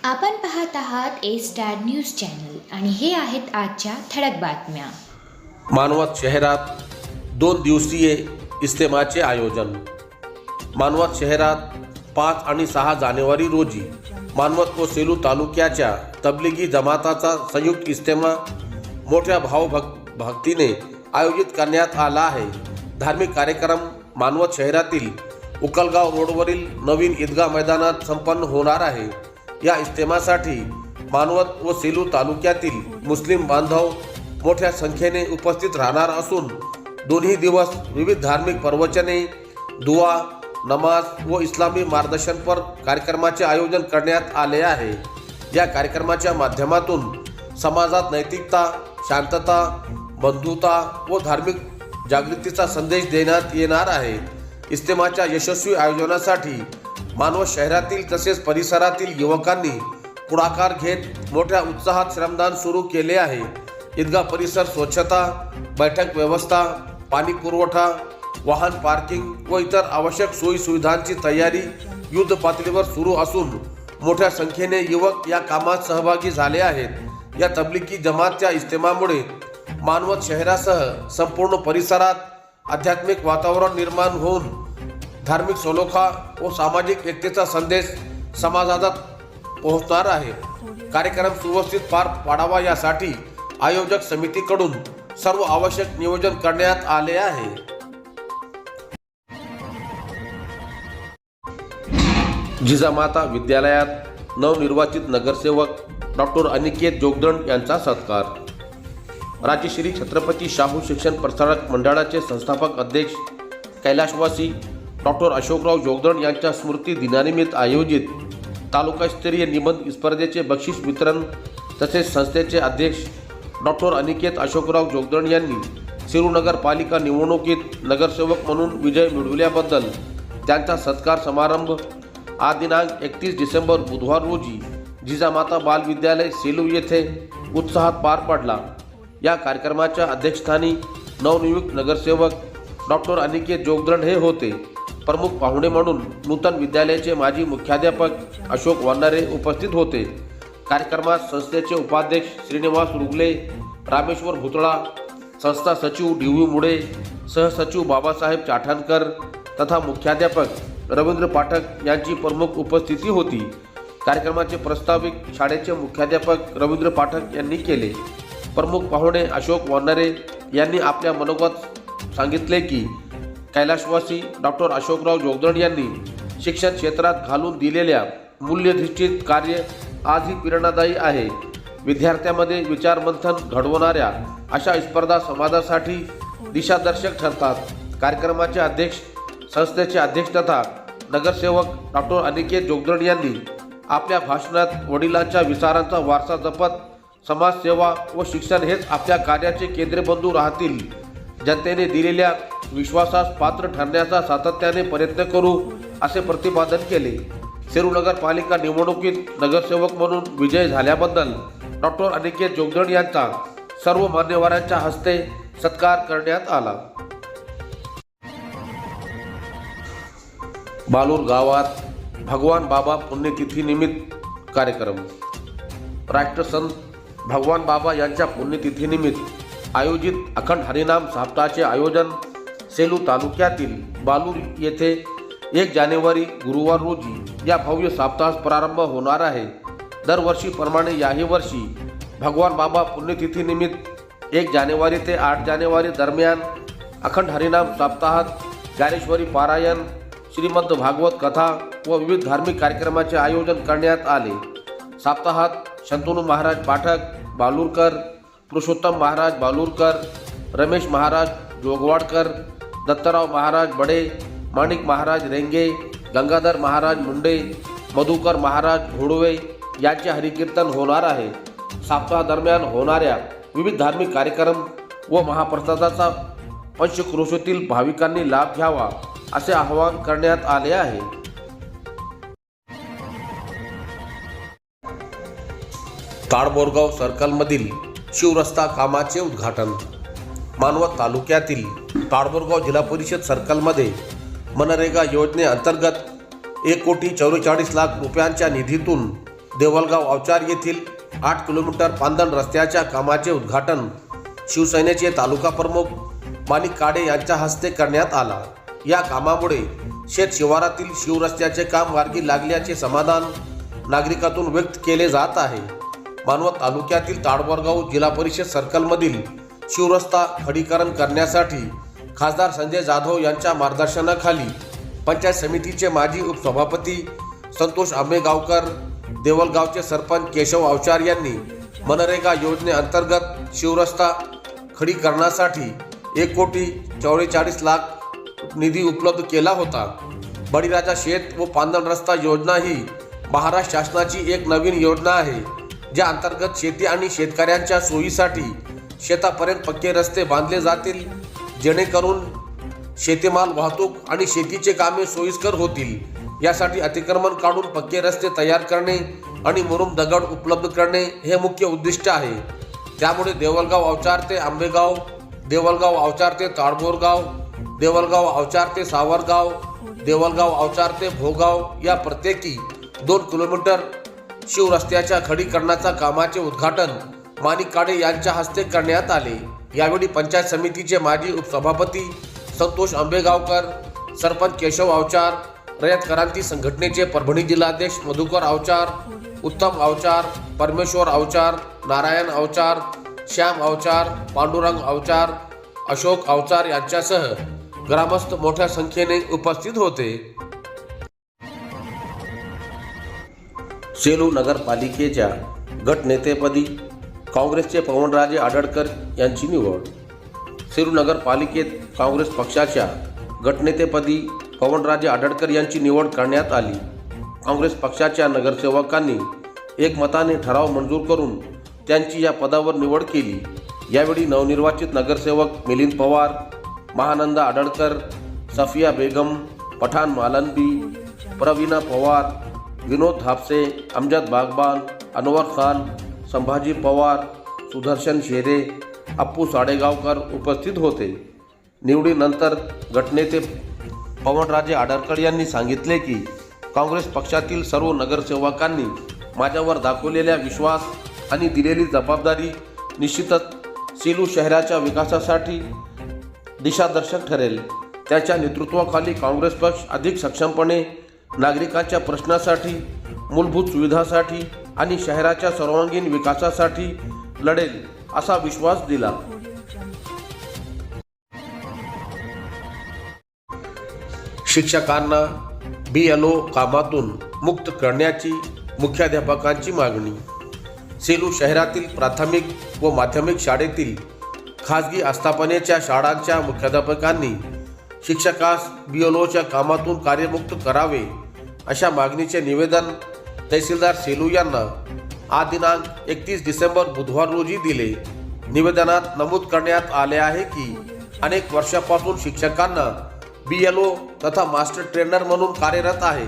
आपण पाहत आहात ए स्टार न्यूज चॅनल आणि हे आहेत आजच्या ठळक बातम्या. मानवत शहरात 2 दिवसीय इज्तिमाचे आयोजन. मानवत शहरात 5 आणि 6 जानेवारी रोजी मानवत व सेलू तालुक्याच्या तबलिगी जमाताचा संयुक्त इज्तिमा मोठ्या भावभक्तीने आयोजित करण्यात आला आहे. धार्मिक कार्यक्रम मानवत शहरातील उकलगाव रोडवरील नवीन ईदगाह मैदानात संपन्न होणार आहे. या इज्तिमासाठी मानवत व सेलू तालुक्यातील मुस्लिम बांधव मोठ्या संख्येने उपस्थित राहणार असून दोन्ही दिवस विविध धार्मिक प्रवचने, दुआ, नमाज व इस्लामी मार्गदर्शनपर कार्यक्रमाचे आयोजन करण्यात आले आहे. या कार्यक्रमाच्या माध्यमातून समाजात नैतिकता, शांतता, बंधुता व धार्मिक जागृतीचा संदेश देण्यात येणार आहे. इज्तिमाच्या यशस्वी आयोजनासाठी मानवत शहरातील तसेच परिसरातील युवकांनी पुढाकार घेत मोठ्या उत्साहात श्रमदान सुरू केले आहे. ईदगाह परिसर स्वच्छता, बैठक व्यवस्था, पाणी पुरवठा, वाहन पार्किंग व इतर आवश्यक सोयी सुविधांची तयारी युद्ध पातळीवर सुरू असून मोठ्या संख्येने युवक या कामात सहभागी झाले आहेत. या तबलिगी जमातच्या इज्तिमामुळे मानवत शहरासह संपूर्ण परिसरात आध्यात्मिक वातावरण निर्माण होऊन धार्मिक सलोखा व सामाजिक एकतेचा संदेश समाजात पोहोचणार आहे. कार्यक्रम सुव्यवस्थित पार पाडावा यासाठी आयोजक समितीकडून सर्व आवश्यक नियोजन करण्यात आले आहे. जिजामाता विद्यालयात नवनिर्वाचित नगरसेवक डॉक्टर अनिकेत जोगदंड यांचा सत्कार. राजश्री छत्रपती शाहू शिक्षण प्रसारक मंडळाचे संस्थापक अध्यक्ष कैलाशवासी डॉक्टर अशोकराव जोगदंड यांच्या स्मृती दिनानिमित्त आयोजित तालुकास्तरीय निबंध स्पर्धेचे बक्षीस वितरण तसेच संस्थेचे अध्यक्ष डॉक्टर अनिकेत अशोकराव जोगदंड यांनी सेलू नगरपालिका निवडणुकीत नगरसेवक म्हणून विजय मिळविल्याबद्दल त्यांचा सत्कार समारंभ आज दिनांक 31 डिसेंबर बुधवार रोजी जिजामाता बाल विद्यालय सेलू येथे उत्साहात पार पडला. या कार्यक्रमाच्या अध्यक्षस्थानी नवनियुक्त नगरसेवक डॉक्टर अनिकेत जोगदंड हे होते. प्रमुख पाहुणे म्हणून नूतन विद्यालयाचे माजी मुख्याध्यापक अशोक वानारे उपस्थित होते. कार्यक्रमात संस्थेचे उपाध्यक्ष श्रीनिवास रुगले, रामेश्वर भुतळा, संस्था सचिव डी.व्ही. मुळे, सहसचिव बाबासाहेब चाठणकर तथा मुख्याध्यापक रवींद्र पाठक यांची प्रमुख उपस्थिती होती. कार्यक्रमाचे प्रस्ताविक शाळेचे मुख्याध्यापक रवींद्र पाठक यांनी केले. प्रमुख पाहुणे अशोक वानारे यांनी आपल्या मनोगत सांगितले की कैलाशवासी डॉक्टर अशोकराव जोगदंड यांनी शिक्षण क्षेत्रात घालून दिलेल्या मूल्यधिष्ठित कार्य आजही प्रेरणादायी आहे. विद्यार्थ्यांमध्ये विचारमंथन घडवणाऱ्या अशा स्पर्धा समाजासाठी दिशादर्शक ठरतात. कार्यक्रमाचे अध्यक्ष संस्थेचे अध्यक्ष तथा नगरसेवक डॉक्टर अनिकेत जोगदंड यांनी आपल्या भाषणात वडिलांच्या विचारांचा वारसा जपत समाजसेवा व शिक्षण हेच आपल्या कार्याचे केंद्रबिंदू राहतील. जनतेने दिलेल्या विश्वासास पात्र ठरण्याचा सातत्याने प्रयत्न करू असे प्रतिपादन केले. सेलू नगरपालिका निवडणुकीत नगरसेवक म्हणून विजय झाल्याबद्दल डॉक्टर अनिकेत जोगदंड यांचा सर्व मान्यवरांच्या हस्ते सत्कार करण्यात आला. बालूर गावात भगवान बाबा पुण्यतिथीनिमित्त कार्यक्रम. राष्ट्रसंत भगवान बाबा यांच्या पुण्यतिथीनिमित्त आयोजित अखंड हरिनाम सप्ताहाचे आयोजन सेलू तालुक्यातील बालूर येथे 1 जानेवारी गुरुवार रोजी या भव्य सप्ताहास प्रारंभ होणार आहे. दरवर्षीप्रमाणे याही वर्षी भगवान बाबा पुण्यतिथीनिमित्त 1 जानेवारी ते 8 जानेवारी दरम्यान अखंड हरिनाम सप्ताहात ज्ञानेश्वरी पारायण, श्रीमद भागवत कथा व विविध धार्मिक कार्यक्रमाचे आयोजन करण्यात आले. सप्ताहात शंतनू महाराज पाठक बालूरकर, पुरुषोत्तम महाराज बालूरकर, रमेश महाराज जोगवाडकर, दत्तराव महाराज बडे, माणिक महाराज रेंगे, गंगाधर महाराज मुंडे, मधुकर महाराज घोडवे यांचे हरिकीर्तन होणार आहे. सप्ताहादरम्यान होणाऱ्या विविध धार्मिक कार्यक्रम व महाप्रसादाचा पंचक्रोशीतील भाविकांनी लाभ घ्यावा असे आवाहन करण्यात आले आहे. ताडबोरगाव सर्कलमधील शिवरस्ता कामाचे उद्घाटन. मानवत तालुक्यातील ताडबोरगाव जिल्हा परिषद सर्कलमध्ये मनरेगा योजनेअंतर्गत 1,44,00,000 रुपयांच्या निधीतून देवलगाव अवचार येथील 8 किलोमीटर पांदण रस्त्याच्या कामाचे उद्घाटन शिवसेनेचे तालुका प्रमुख माणिक काडे यांच्या हस्ते करण्यात आला। या कामामुळे शेत शिवारातील शिवरस्त्याचे काम मार्गी लागल्याचे समाधान नागरिकातून व्यक्त केले जात आहे। मानवत तालुक्यातील ताडवरगाव जिल्हा परिषद सर्कलमधील शिवरस्ता खडीकरण करण्यासाठी खासदार संजय जाधव यांच्या मार्गदर्शनाखाली पंचायत समितीचे माजी उपसभापती संतोष आंबेगावकर, देवलगावचे सरपंच केशव अवचार यांनी मनरेगा योजनेअंतर्गत शिवरस्ता खडीकरणासाठी 1,44,00,000 निधी उपलब्ध केला होता। बळीराजा शेत व पांदण रस्ता योजना ही महाराष्ट्र शासनाची एक नवीन योजना आहे, ज्या अंतर्गत शेती आणि शेतकऱ्यांच्या सोयीसाठी शेतापर्यंत पक्के रस्ते बांधले जातील, जेणेकरून शेतीमाल वाहतूक आणि शेतीचे कामे सोयीस्कर होतील। यासाठी अतिक्रमण काढून पक्के रस्ते तयार करणे आणि मुरुम दगड उपलब्ध करणे हे मुख्य उद्दिष्ट आहे। त्यामुळे देवलगाव अवचार ते आंबेगाव, देवलगाव अवचार ते ताडबोरगाव, देवलगाव अवचार ते सावरगाव, देवलगाव अवचार ते भोगाव या प्रत्येकी 2 किलोमीटर शिवरस्त्याच्या खडीकरणाचा कामाचे उद्घाटन माणिक काडे यांच्या हस्ते करण्यात आले। यावेळी पंचायत समितीचे माजी उपसभापती संतोष आंबेगावकर, सरपंच केशव अवचार, रयत क्रांती संघटनेचे परभणी जिल्हाध्यक्ष मधुकर अवचार, उत्तम अवचार, परमेश्वर अवचार, नारायण अवचार, श्याम अवचार, पांडुरंग अवचार, अशोक अवचार यांच्यासह ग्रामस्थ मोठ्या संख्येने उपस्थित होते। सेलू नगरपालिकेच्या गटनेतेपदी काँग्रेसचे पवनराजे आडळकर यांची निवड। सेलू नगरपालिकेत काँग्रेस पक्षाच्या गटनेतेपदी पवनराजे आडळकर यांची निवड करण्यात आली। काँग्रेस पक्षाच्या नगरसेवकांनी एकमताने ठराव मंजूर करून त्यांची या पदावर निवड केली। यावेळी नवनिर्वाचित नगरसेवक मिलिंद पवार, महानंदा आडळकर, सफिया बेगम, पठाण मालनबी, प्रवीणा पवार, विनोद धापसे, अमजद बागबान, अनवर खान, संभाजी पवार, सुदर्शन शेरे, अप्पू साडेगावकर उपस्थित होते। निवडीनंतर गटनेते पवनराजे आडळकर यांनी सांगितले की काँग्रेस पक्षातील सर्व नगरसेवकांनी माझ्यावर दाखवलेला विश्वास आणि दिलेली जबाबदारी निश्चितच सेलू शहराच्या विकासासाठी दिशादर्शक ठरेल। त्याच्या नेतृत्वाखाली काँग्रेस पक्ष अधिक सक्षमपणे नागरिकांच्या प्रश्नासाठी, मूलभूत सुविधांसाठी आणि शहराच्या सर्वांगीण विकासासाठी लढेल असा विश्वास दिला। शिक्षकांना BLO कामातून मुक्त करण्याची मुख्याध्यापकांची मागणी। सेलू शहरातील प्राथमिक व माध्यमिक शाळेतील खाजगी आस्थापनेच्या शाळांच्या मुख्याध्यापकांनी शिक्षकास BLOच्या कामातून कार्यमुक्त करावे अशा मागणीचे निवेदन तहसीलदार सेलू यांना आज दिनांक 31 डिसेंबर बुधवार रोजी दिले। निवेदनात नमूद करण्यात आले आहे की अनेक वर्षापासून शिक्षकांना BLO तथा मास्टर ट्रेनर म्हणून कार्यरत आहे।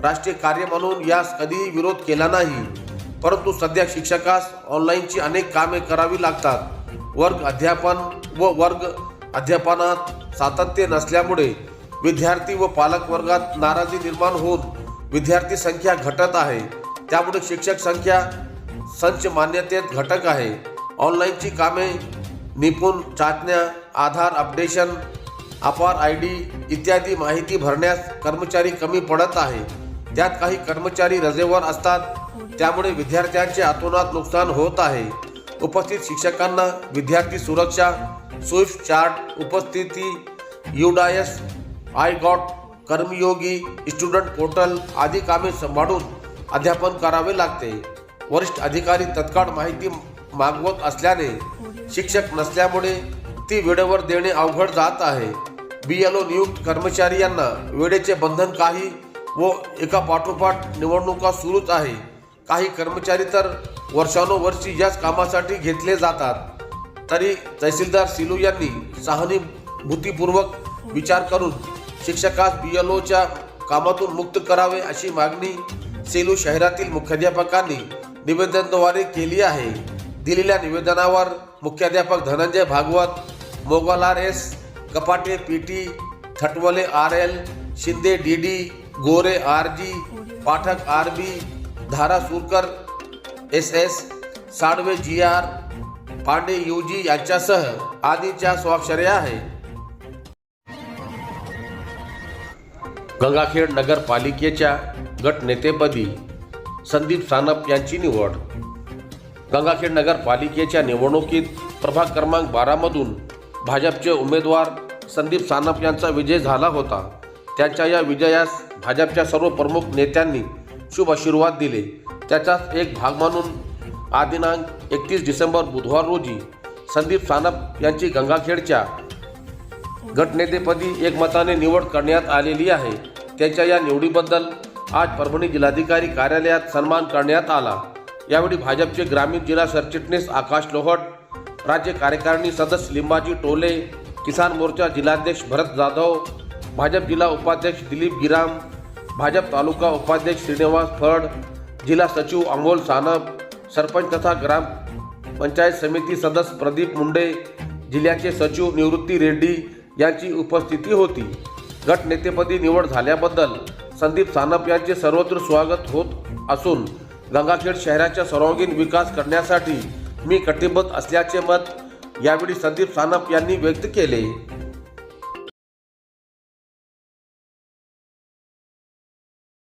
राष्ट्रीय कार्य म्हणून यास कधीही विरोध केला नाही, परंतु सध्या शिक्षकास ऑनलाईनची अनेक कामे करावी लागतात। वर्ग अध्यापन व वर्ग अध्यापनात सातत्य नसल्यामुळे विद्यार्थी व पालक वर्गात नाराजी निर्माण होऊन विद्यार्थी संख्या घटत आहे। त्यामुळे शिक्षक संख्या संच मान्यतेत घटक आहे। ऑनलाईनची कामे, निपुण चाचण्या, आधार अपडेशन, अपार ID इत्यादी माहिती भरण्यास कर्मचारी कमी पडत आहे। त्यात काही कर्मचारी रजेवर असतात, त्यामुळे विद्यार्थ्यांचे अतोनात नुकसान होत आहे। उपस्थित शिक्षकांना विद्यार्थी सुरक्षा, स्विफ्ट चार्ट, उपस्थिती, UDAS, iGOT, कर्मयोगी, स्टुडंट पोर्टल आदी कामे सांभाळून अध्यापन करावे लागते। वरिष्ठ अधिकारी तत्काळ माहिती मागवत असल्याने शिक्षक नसल्यामुळे ती वेळेवर देणे अवघड जात आहे। BLO नियुक्त कर्मचारी यांना वेळेचे बंधन काही व एका पाठोपाठ निवडणुका सुरूच आहे। काही कर्मचारी तर वर्षानुवर्षी याच कामासाठी घेतले जातात। तरी तहसीलदार सेलू यांनी सहानुभूतीपूर्वक विचार करून शिक्षकास BLOच्या कामातून मुक्त करावे अशी मागणी सेलू शहरातील मुख्याध्यापकांनी निवेदनाद्वारे केली आहे। दिलेल्या निवेदनावर मुख्याध्यापक धनंजय भागवत, मोगल RS, कपाटे PT, थटवले RL, शिंदे DD, गोरे RG, Pathak RB, धारासूरकर SS, Salve GR, Pande UG यांच्यासह आदींच्या स्वाक्षऱ्या आहेत. गंगाखेड नगरपालिकेच्या गटनेतेपदी संदीप सानप यांची निवड. गंगाखेड नगरपालिकेच्या निवडणुकीत प्रभाग क्रमांक 12 मधून भाजपचे उमेदवार संदीप सानप यांचा विजय झाला होता. त्यांच्या या विजयास भाजपच्या सर्व प्रमुख नेत्यांनी शुभ आशीर्वाद दिले. त्याचाच एक भाग म्हणून आज दिनांक 31 डिसेंबर बुधवार रोजी संदीप सानप यांची गंगाखेडच्या गटनेतेपदी एकमताने निवड करण्यात आलेली आहे. त्यांच्या या निवडीबद्दल आज परभणी जिल्हाधिकारी कार्यालयात सन्मान करण्यात आला. यावेळी भाजपचे ग्रामीण जिल्हा सरचिटणीस आकाश लोहट, राज्य कार्यकारिणी सदस्य लिंबाजी टोले, किसान मोर्चा जिल्हाध्यक्ष भरत जाधव, भाजप जिल्हा उपाध्यक्ष दिलीप गिराम, भाजप तालुका उपाध्यक्ष श्रीनिवास फड, जिल्हा सचिव अमोल सानप, सरपंच तथा ग्राम पंचायत समिती सदस्य प्रदीप मुंडे, जिल्ह्याचे सचिव निवृत्ती रेड्डी यांची उपस्थिती होती. गटनेतेपदी निवड झाल्याबद्दल संदीप सानप यांचे सर्वत्र स्वागत होत असून गंगाखेड शहराचा सर्वांगीण विकास करण्यासाठी मी कटिबद्ध असल्याचे मत यावेळी संदीप सानप यांनी व्यक्त केले.